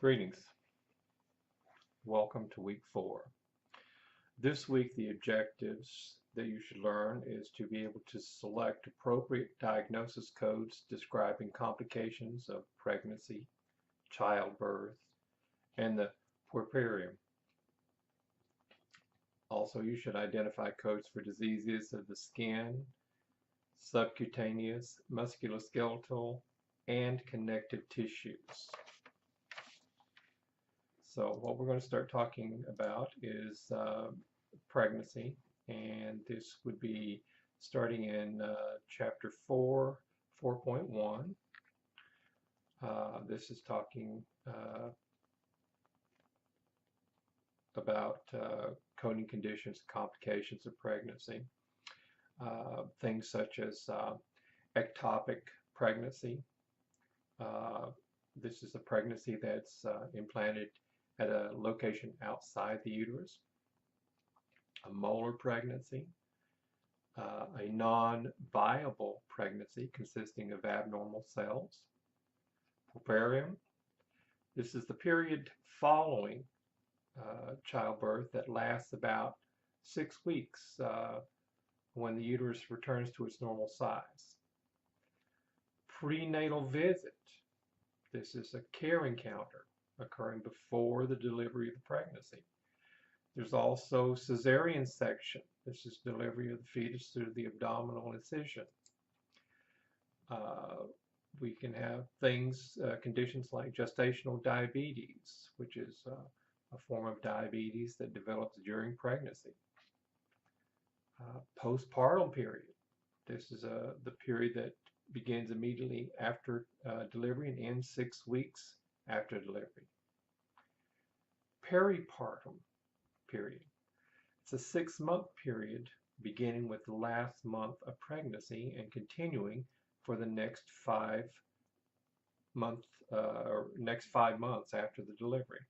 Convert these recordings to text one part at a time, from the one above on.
Greetings. Welcome to week 4. This week, the objectives that you should learn is to be able to select appropriate diagnosis codes describing complications of pregnancy, childbirth, and the puerperium. Also, you should identify codes for diseases of the skin, subcutaneous, musculoskeletal, and connective tissues. So what we're going to start talking about is pregnancy, and this would be starting in chapter 4, 4.1. This is talking about coding conditions, complications of pregnancy, things such as ectopic pregnancy. This is a pregnancy that's implanted at a location outside the uterus. A molar pregnancy, a non-viable pregnancy consisting of abnormal cells. Puerperium, this is the period following childbirth that lasts about 6 weeks when the uterus returns to its normal size. Prenatal visit, this is a care encounter occurring before the delivery of the pregnancy. There's also cesarean section. This is delivery of the fetus through the abdominal incision. We can have conditions like gestational diabetes, which is a form of diabetes that develops during pregnancy. Postpartum period. This is the period that begins immediately after delivery and ends 6 weeks after delivery. Peripartum period. It's a 6-month period beginning with the last month of pregnancy and continuing for the next 5 months after the delivery.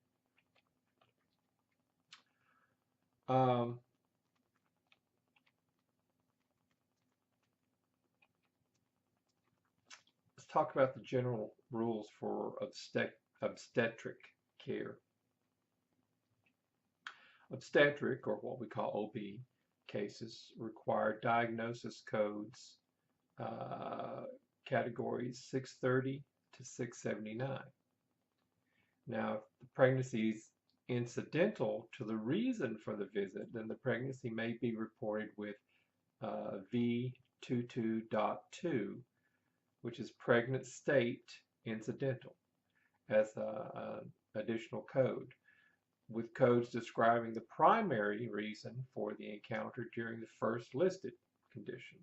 Let's talk about the general rules for obstetric care. Obstetric, or what we call OB, cases require diagnosis codes categories 630 to 679. Now, if the pregnancy is incidental to the reason for the visit, then the pregnancy may be reported with V22.2, which is pregnant state incidental, as an additional code, with codes describing the primary reason for the encounter during the first listed condition.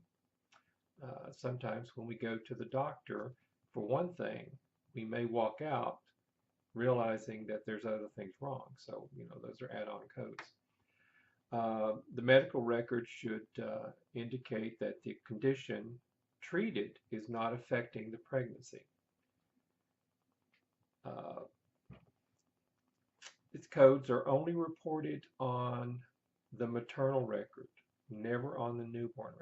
Sometimes when we go to the doctor for one thing, we may walk out realizing that there's other things wrong. So, those are add-on codes. The medical record should indicate that the condition treated is not affecting the pregnancy. Its codes are only reported on the maternal record, never on the newborn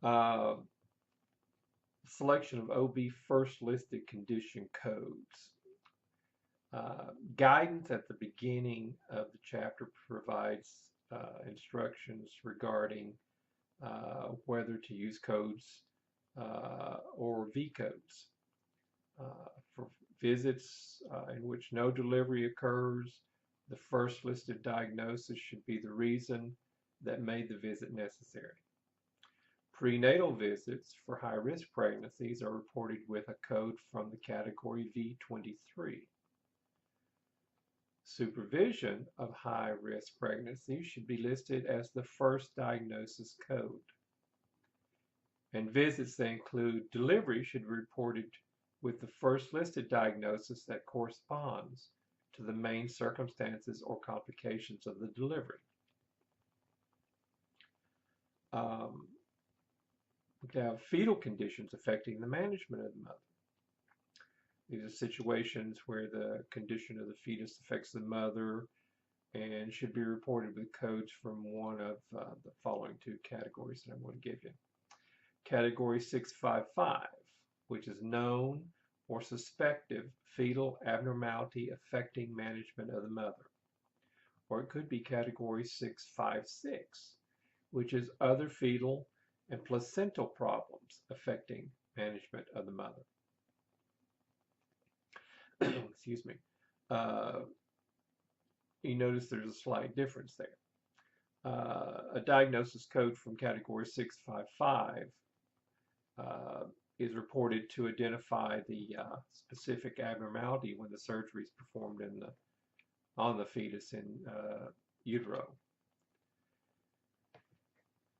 record. Selection of OB first listed condition codes. Guidance at the beginning of the chapter provides instructions regarding whether to use codes or V codes. For visits in which no delivery occurs, the first listed diagnosis should be the reason that made the visit necessary. Prenatal visits for high-risk pregnancies are reported with a code from the category V23. Supervision of high-risk pregnancies should be listed as the first diagnosis code. And visits that include delivery should be reported with the first listed diagnosis that corresponds to the main circumstances or complications of the delivery. We can have fetal conditions affecting the management of the mother. These are situations where the condition of the fetus affects the mother and should be reported with codes from one of the following 2 categories that I'm going to give you. Category 655 which is known or suspected fetal abnormality affecting management of the mother. Or it could be category 656, which is other fetal and placental problems affecting management of the mother. Excuse me. You notice there's a slight difference there. A diagnosis code from category 655 is reported to identify the specific abnormality when the surgery is performed on the fetus in utero.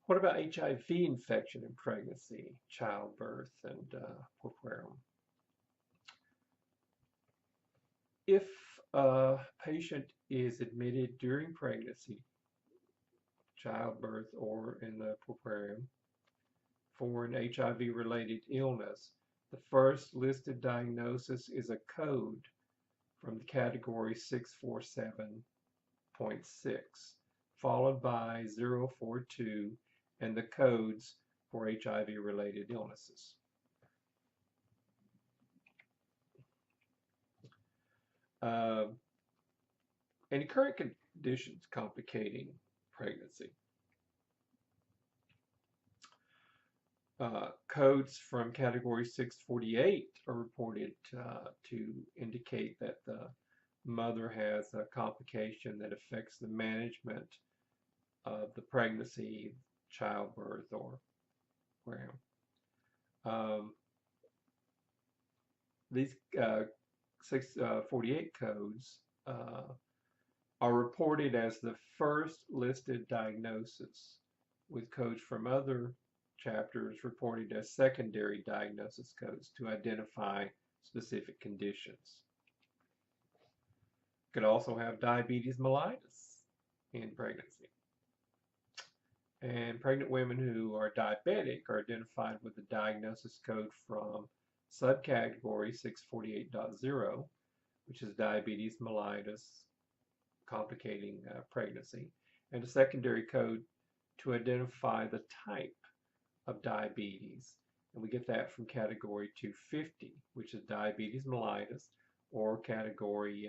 What about HIV infection in pregnancy, childbirth, and puerperium? If a patient is admitted during pregnancy, childbirth, or in the puerperium for an HIV-related illness, the first listed diagnosis is a code from the category 647.6, followed by 042 and the codes for HIV-related illnesses. Any current conditions complicating pregnancy. Codes from category 648 are reported to indicate that the mother has a complication that affects the management of the pregnancy, childbirth, or puerperium. These 648 codes are reported as the first listed diagnosis, with codes from other chapters reported as secondary diagnosis codes to identify specific conditions. Could also have diabetes mellitus in pregnancy. And pregnant women who are diabetic are identified with the diagnosis code from subcategory 648.0, which is diabetes mellitus complicating pregnancy, and a secondary code to identify the type of diabetes. And we get that from category 250, which is diabetes mellitus, or category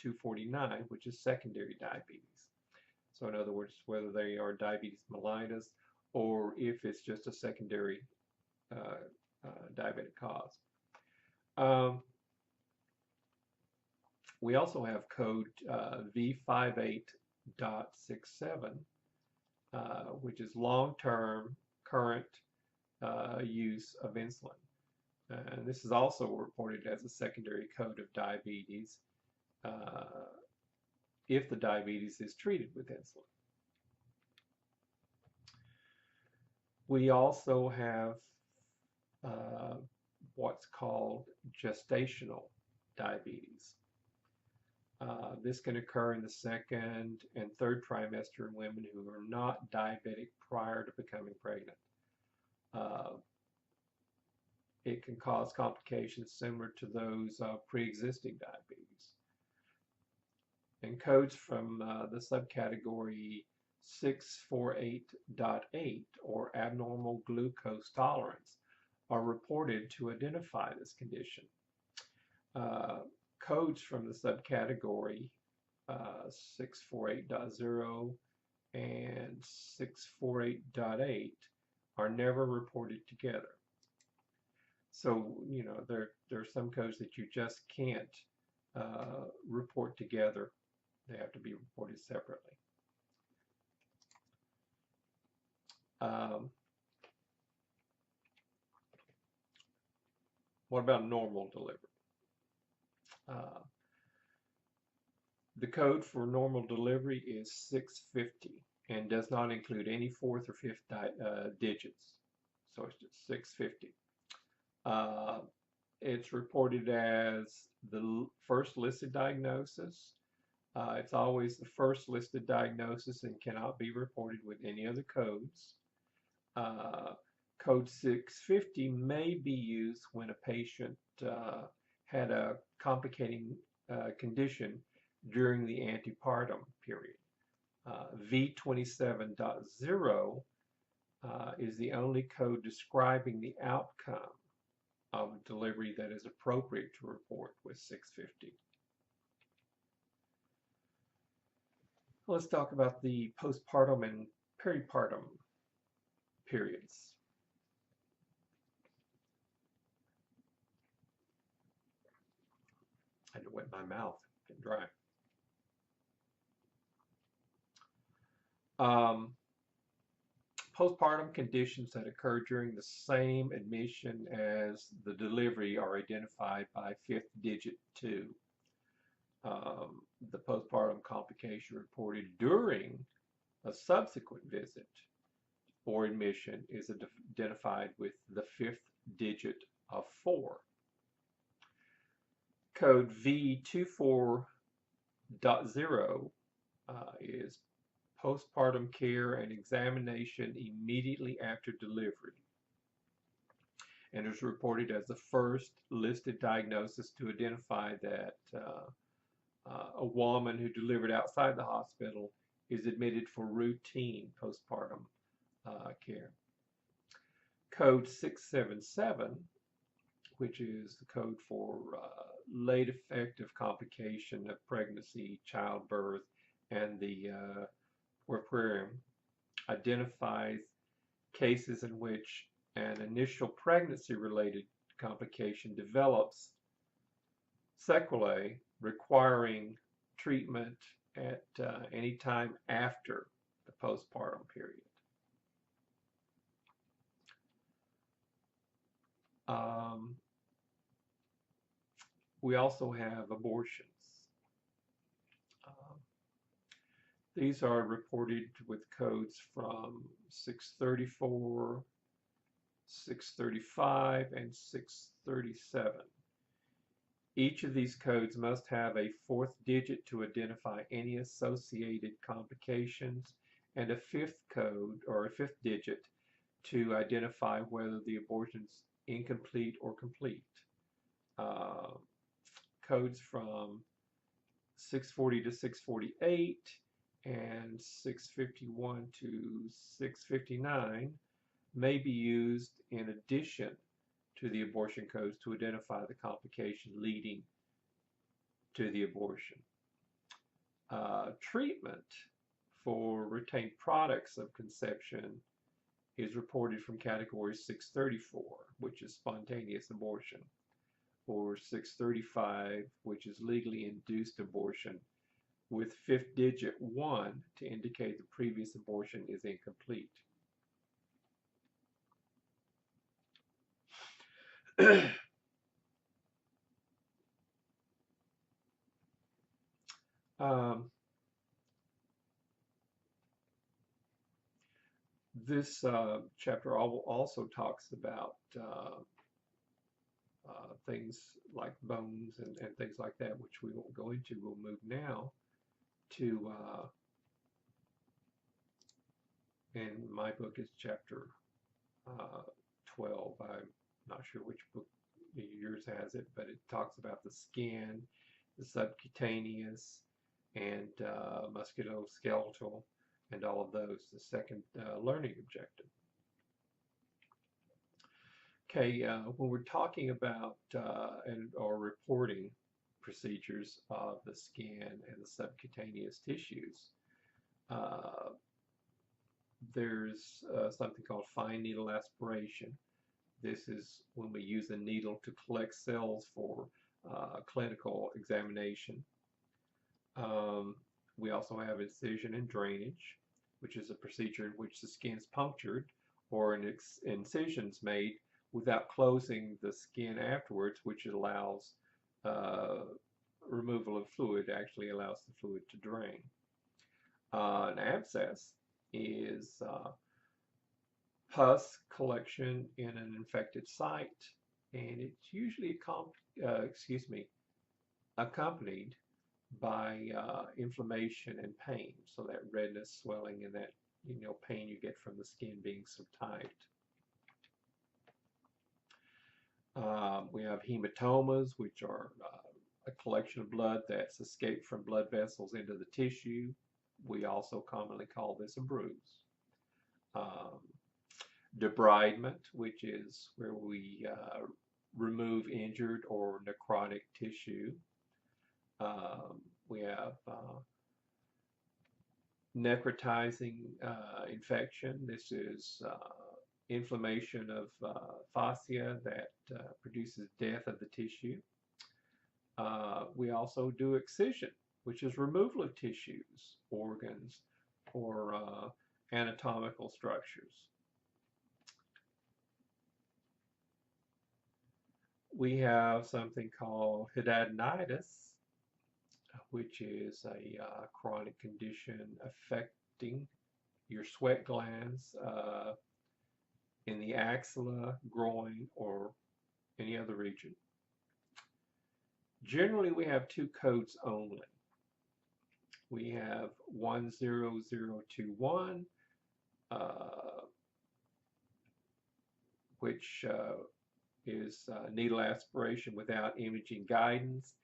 249, which is secondary diabetes. So in other words, whether they are diabetes mellitus or if it's just a secondary diabetic cause. We also have code V58.67, which is long-term current use of insulin. And this is also reported as a secondary code of diabetes if the diabetes is treated with insulin. We also have what's called gestational diabetes. This can occur in the second and third trimester in women who are not diabetic prior to becoming pregnant. It can cause complications similar to those of pre-existing diabetes. And codes from the subcategory 648.8, or abnormal glucose tolerance, are reported to identify this condition. Codes from the subcategory 648.0 and 648.8 are never reported together. So, you know, there are some codes that you just can't report together. They have to be reported separately. What about normal delivery? The code for normal delivery is 650 and does not include any fourth or fifth digits. So it's just 650. It's reported as the first listed diagnosis. It's always the first listed diagnosis and cannot be reported with any other codes. Code 650 may be used when a patient had a complicating condition during the antepartum period. V27.0 is the only code describing the outcome of delivery that is appropriate to report with 650. Let's talk about the postpartum and peripartum periods. I had to wet my mouth, get dry. Postpartum conditions that occur during the same admission as the delivery are identified by fifth digit 2. The postpartum complication reported during a subsequent visit or admission is identified with the fifth digit of 4. Code V24.0 is postpartum care and examination immediately after delivery, and is reported as the first listed diagnosis to identify that a woman who delivered outside the hospital is admitted for routine postpartum care. Code 677, which is the code for late effective complication of pregnancy, childbirth, and the puerperium, identifies cases in which an initial pregnancy-related complication develops sequelae requiring treatment at any time after the postpartum period. We also have abortions. These are reported with codes from 634, 635, and 637. Each of these codes must have a fourth digit to identify any associated complications and a fifth code or a fifth digit to identify whether the abortion is incomplete or complete. Codes from 640 to 648 and 651 to 659 may be used in addition to the abortion codes to identify the complication leading to the abortion. Treatment for retained products of conception is reported from category 634, which is spontaneous abortion, or 635, which is legally induced abortion, with fifth digit 1 to indicate the previous abortion is incomplete. This chapter also talks about things like bones and things like that, which we won't go into. We'll move now to, and my book is chapter 12. I'm not sure which book yours has it, but it talks about the skin, the subcutaneous, and musculoskeletal, and all of those, the second learning objective. Okay, when we're talking about or reporting procedures of the skin and the subcutaneous tissues, there's something called fine needle aspiration. This is when we use a needle to collect cells for clinical examination. We also have incision and drainage, which is a procedure in which the skin is punctured or an incisions made without closing the skin afterwards, which allows removal of fluid, actually allows the fluid to drain. An abscess is pus collection in an infected site, and it's usually accompanied by inflammation and pain, so that redness, swelling, and that pain you get from the skin being so tight. We have hematomas, which are a collection of blood that's escaped from blood vessels into the tissue. We also commonly call this a bruise. Debridement, which is where we remove injured or necrotic tissue. We have necrotizing infection. This is inflammation of fascia that produces death of the tissue. We also do excision, which is removal of tissues, organs, or anatomical structures. We have something called hidradenitis, which is a chronic condition affecting your sweat glands in the axilla, groin, or any other region. Generally, we have two codes only. We have 10021, which is needle aspiration without imaging guidance,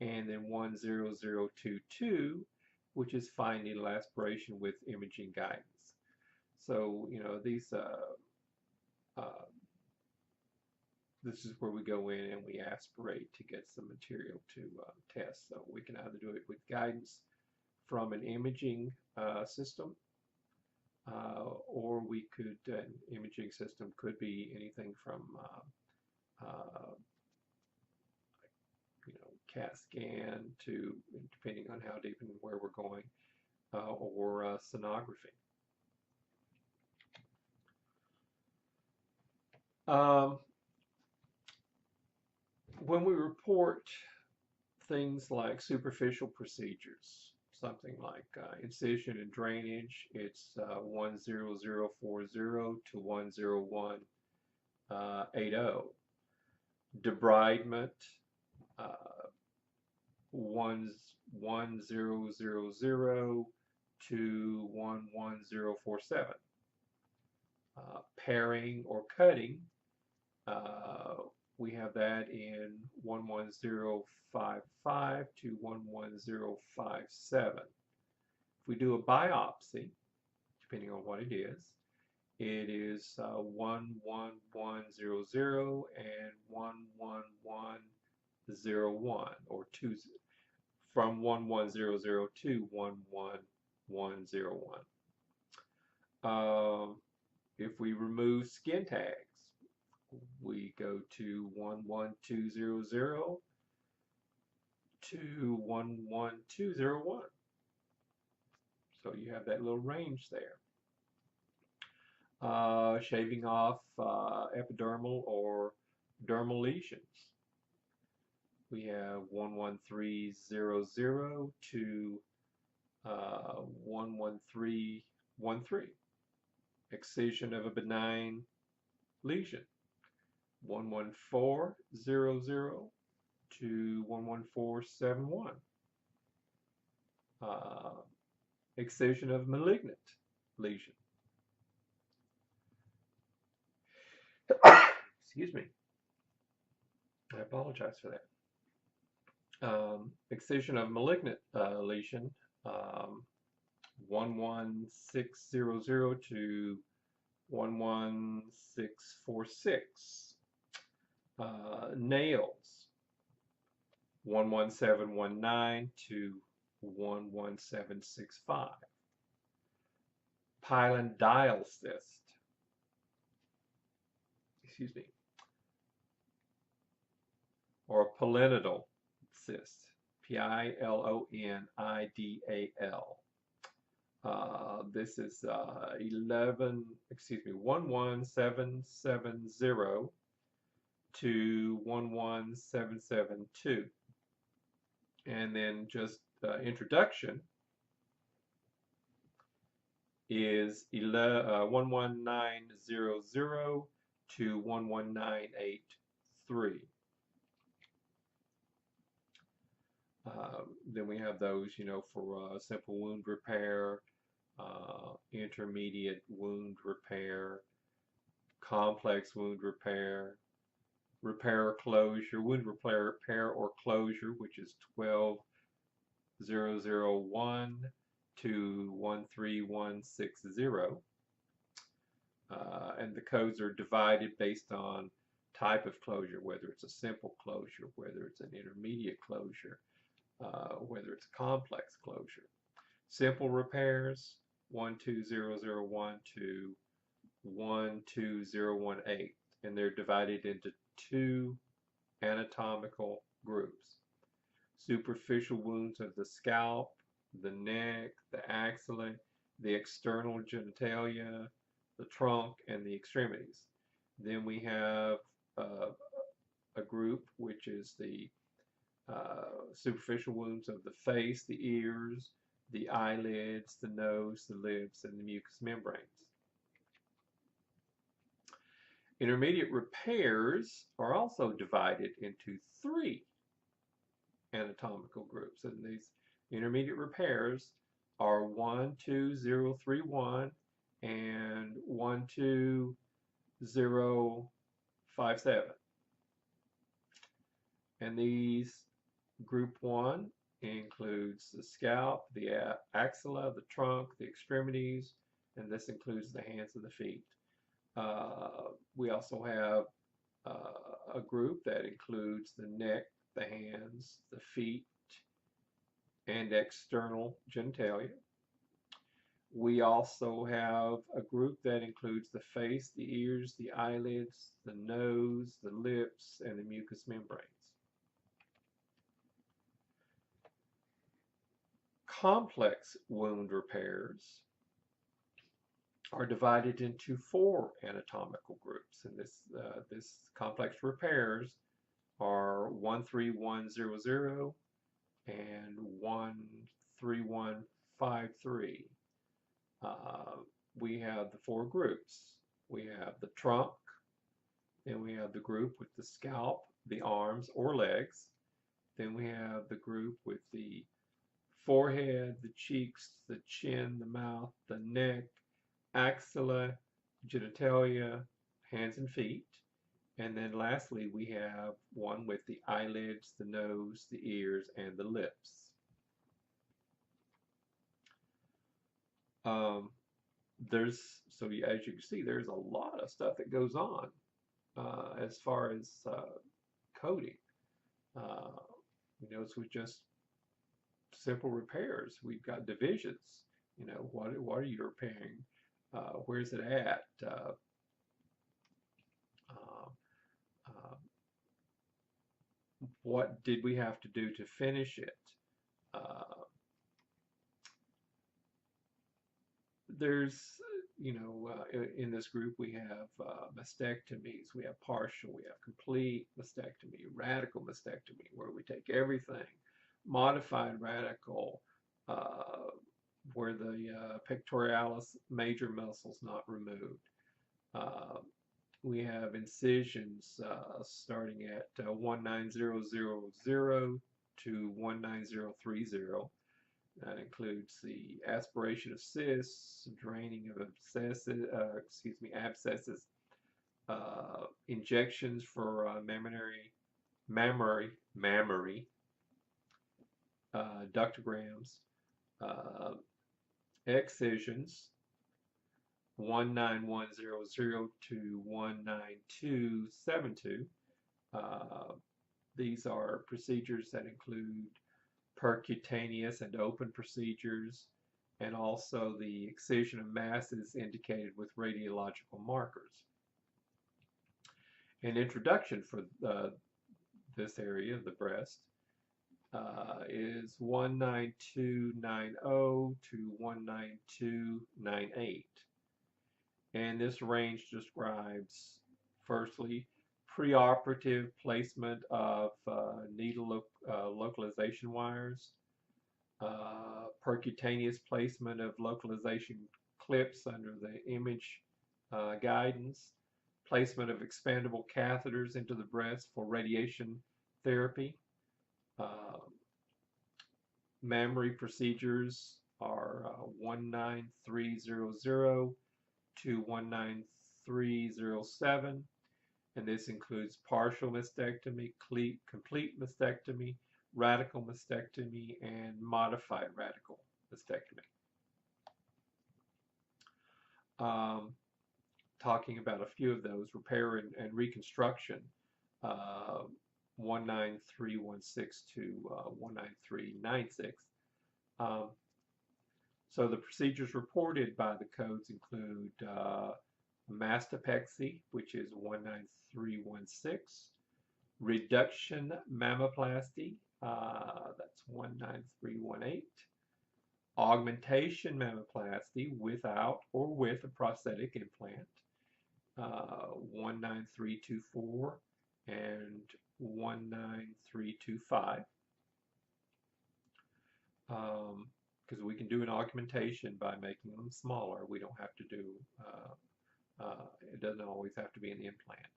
and then 10022, which is fine needle aspiration with imaging guidance. So, you know, these this is where we go in and we aspirate to get some material to test. So we can either do it with guidance from an imaging system, or we could, an imaging system could be anything from you know, CAT scan to, depending on how deep and where we're going, or sonography. When we report things like superficial procedures, something like incision and drainage, it's 10040 to 10180. Debridement, 11000 to 11047. Paring or cutting, we have that in 11055 to 11057. If we do a biopsy, depending on what it is 11100 and 11101, or two, from 11000 to 11101. If we remove skin tags, we go to 11200 to 11201. So you have that little range there. Shaving off epidermal or dermal lesions, we have 11300 to 11313. Excision of a benign lesion, 11400 to 11471. Excision of malignant lesion. Excuse me. I apologize for that. Excision of malignant lesion, 11600 to 11646. Nails, 11719 to 11765. Pylon-dial cyst, excuse me, or pilonidal cyst, PILONIDAL. This is 11770 to 11772. And then just introduction is 11900 to 11983. Then we have those, you know, for simple wound repair, intermediate wound repair, complex wound repair, repair or closure, wound repair or closure, which is 12001 to 13160. And the codes are divided based on type of closure, whether it's a simple closure, whether it's an intermediate closure, whether it's a complex closure. Simple repairs, 12001 to 12018, and they're divided into two anatomical groups. Superficial wounds of the scalp, the neck, the axilla, the external genitalia, the trunk, and the extremities. Then we have a group which is the superficial wounds of the face, the ears, the eyelids, the nose, the lips, and the mucous membranes. Intermediate repairs are also divided into three anatomical groups, and these intermediate repairs are 12031 and 12057. And these group 1 includes the scalp, the axilla, the trunk, the extremities, and this includes the hands and the feet. We also have a group that includes the neck, the hands, the feet, and external genitalia. We also have a group that includes the face, the ears, the eyelids, the nose, the lips, and the mucous membranes. Complex wound repairs are divided into four anatomical groups, and this complex repairs are 13100 and 13153. We have the four groups. We have the trunk, then we have the group with the scalp, the arms or legs, then we have the group with the forehead, the cheeks, the chin, the mouth, the neck, axilla, genitalia, hands and feet. And then lastly, we have one with the eyelids, the nose, the ears, and the lips. So as you can see, there's a lot of stuff that goes on as far as coding. It's with just simple repairs. We've got divisions. What are you repairing? Where's it at? What did we have to do to finish it? In this group we have mastectomies, we have partial, we have complete mastectomy, radical mastectomy, where we take everything, modified radical, where the pectoralis major muscles not removed. We have incisions starting at 19000 to 19030. That includes the aspiration of cysts, draining of abscesses, injections for mammary ductograms, excisions, 19100 to 19272. These are procedures that include percutaneous and open procedures, and also the excision of masses indicated with radiological markers. An introduction for this area of the breast is 19290 to 19298. And this range describes, firstly, preoperative placement of needle localization wires, percutaneous placement of localization clips under the image guidance, placement of expandable catheters into the breast for radiation therapy. Mammary procedures are 19300 to 19307. And this includes partial mastectomy, complete mastectomy, radical mastectomy, and modified radical mastectomy. talking about a few of those, repair and reconstruction, 19316 to 19396. Um, so the procedures reported by the codes include mastopexy, which is 19316, reduction mammoplasty, that's 19318, augmentation mammoplasty without or with a prosthetic implant, 19324 and 19325. Because we can do an augmentation by making them smaller. We don't have to do, it doesn't always have to be an implant.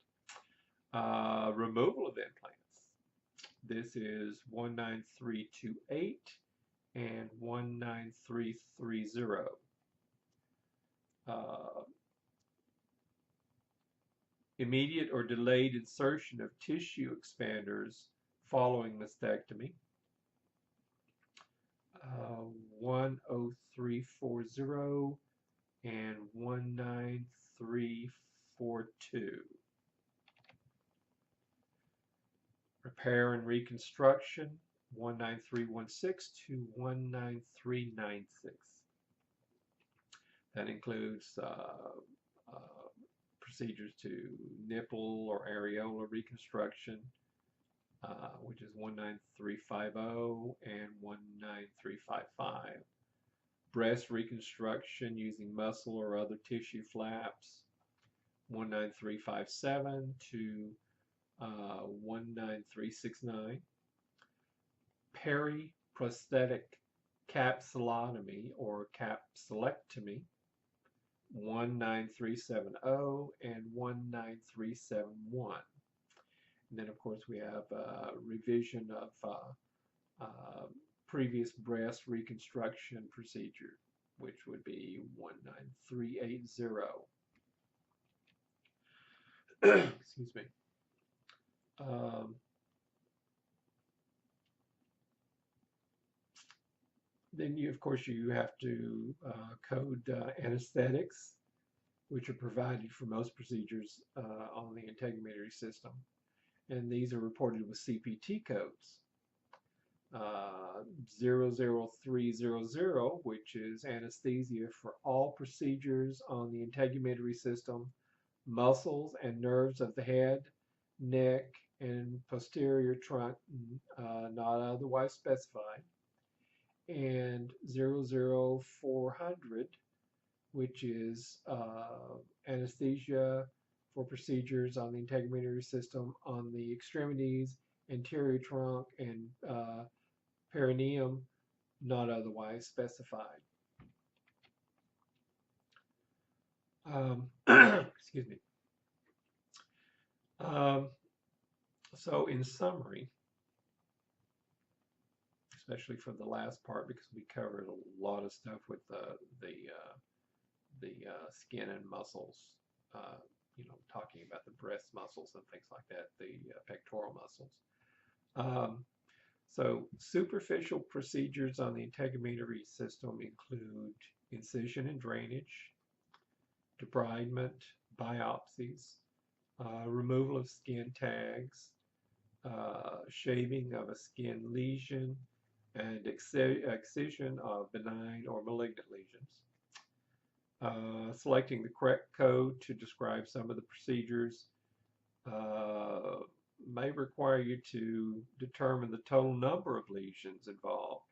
Removal of implants. This is 19328 and 19330. Immediate or delayed insertion of tissue expanders following mastectomy. 10340 and 19342. Repair and reconstruction, 19316 to 19396. That includes procedures to nipple or areola reconstruction, which is 19350 and 19355. Breast reconstruction using muscle or other tissue flaps, 19357 to 19369. Periprosthetic capsulotomy or capsulectomy, 19370 and 19371. And then, of course, we have revision of previous breast reconstruction procedure, which would be 19380. Excuse me. Then, of course, you have to code anesthetics, which are provided for most procedures on the integumentary system. And these are reported with CPT codes. 00300, which is anesthesia for all procedures on the integumentary system, muscles and nerves of the head, neck, and posterior trunk, not otherwise specified. And 00400, which is anesthesia for procedures on the integumentary system on the extremities, anterior trunk, and perineum, not otherwise specified. Excuse me. So in summary, especially for the last part, because we covered a lot of stuff with the skin and muscles, you know, talking about the breast muscles and things like that, the pectoral muscles. So superficial procedures on the integumentary system include incision and drainage, debridement, biopsies, removal of skin tags, shaving of a skin lesion, and excision of benign or malignant lesions. Selecting the correct code to describe some of the procedures may require you to determine the total number of lesions involved,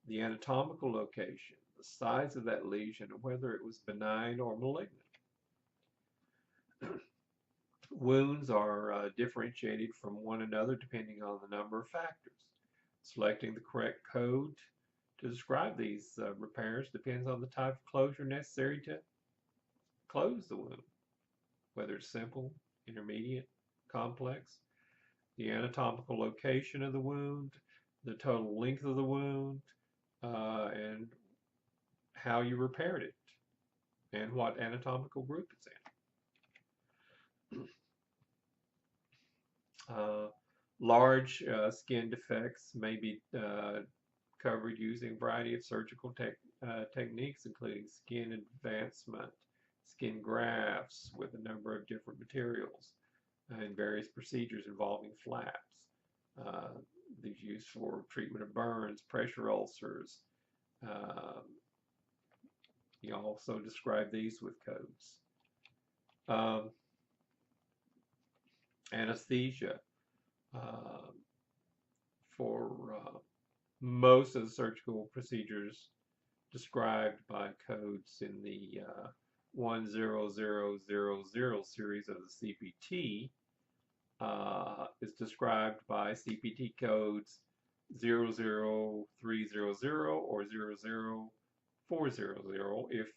the anatomical location, the size of that lesion, and whether it was benign or malignant. Wounds are differentiated from one another depending on the number of factors. Selecting the correct code to describe these repairs depends on the type of closure necessary to close the wound, whether it's simple, intermediate, complex, the anatomical location of the wound, the total length of the wound, and how you repaired it, and what anatomical group it's in. Large skin defects may be covered using a variety of surgical techniques, including skin advancement, skin grafts with a number of different materials and various procedures involving flaps. Uh, these used for treatment of burns, pressure ulcers. Um, you also describe these with codes. Um, anesthesia uh, for most of the surgical procedures described by codes in the 10000 series of the CPT is described by CPT codes 00300 or 00400 if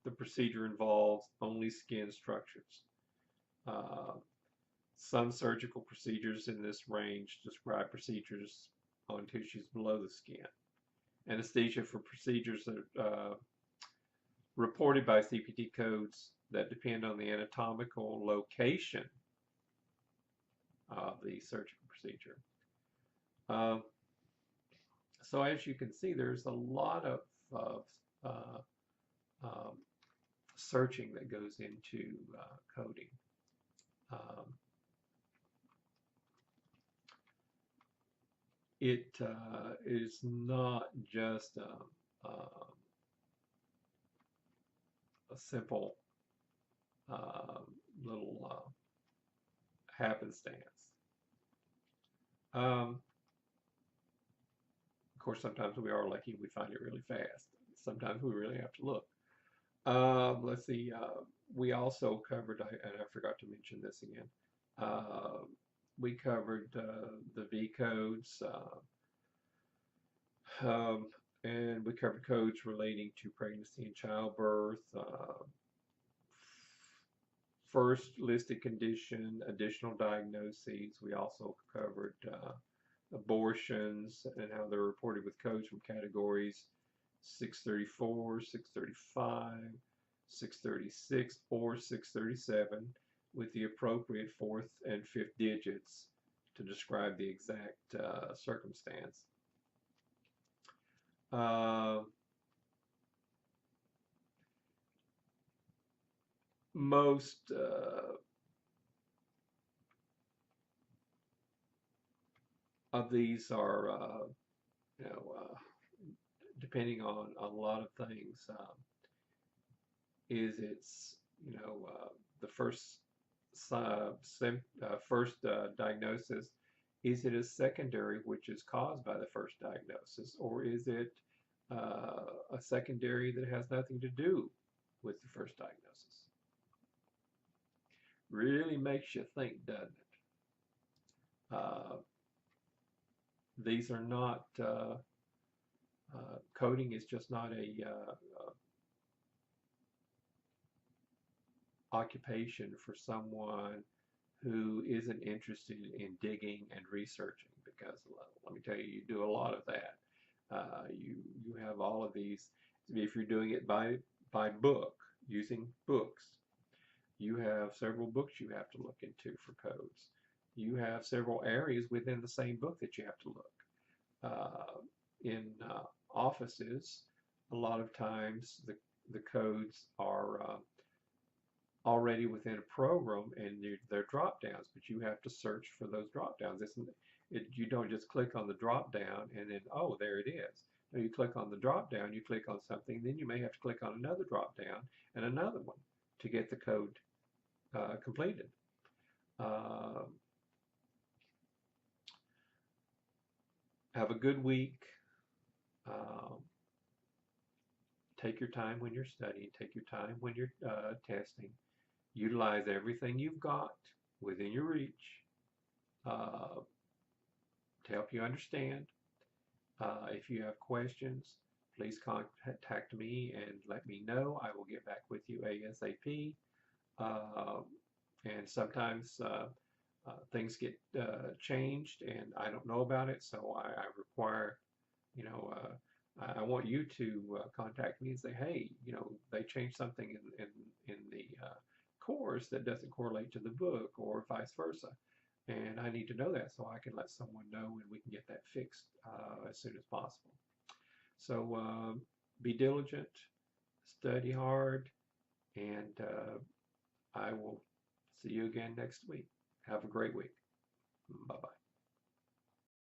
the procedure involves only skin structures. Uh, some surgical procedures in this range describe procedures on tissues below the skin. Anesthesia for procedures that reported by CPT codes that depend on the anatomical location of the surgical procedure. So as you can see, there's a lot of um, searching that goes into coding. It is not just a simple little happenstance. Of course, sometimes we are lucky, we find it really fast. Sometimes we really have to look. Let's see, we also covered, and I forgot to mention this again, we covered the V codes, and we covered codes relating to pregnancy and childbirth, first listed condition, additional diagnoses. We also covered abortions and how they're reported with codes from categories 634, 635, 636, or 637 with the appropriate fourth and fifth digits to describe the exact circumstance. Most of these are, depending on a lot of things, it's the first diagnosis. Is it a secondary which is caused by the first diagnosis, or is it a secondary that has nothing to do with the first diagnosis? Really makes you think, doesn't it? These are not, coding is just not a occupation for someone who isn't interested in digging and researching, because let me tell you, you do a lot of that. You have all of these. If you're doing it by book, using books, you have several books you have to look into for codes. You have several areas within the same book that you have to look. In offices, a lot of times the codes are already within a program, and they're drop downs, but you have to search for those drop downs. You don't just click on the drop down and then, oh, there it is. No, you click on the drop down, you click on something, then you may have to click on another drop down and another one to get the code completed. Have a good week. Take your time when you're studying. Take your time when you're testing. Utilize everything you've got within your reach to help you understand. If you have questions, please contact me and let me know. I will get back with you ASAP. And sometimes things get changed and I don't know about it, so I require, I want you to contact me and say, hey, they changed something in the course that doesn't correlate to the book, or vice versa. And I need to know that so I can let someone know and we can get that fixed as soon as possible. So be diligent, study hard, And I will see you again next week. Have a great week.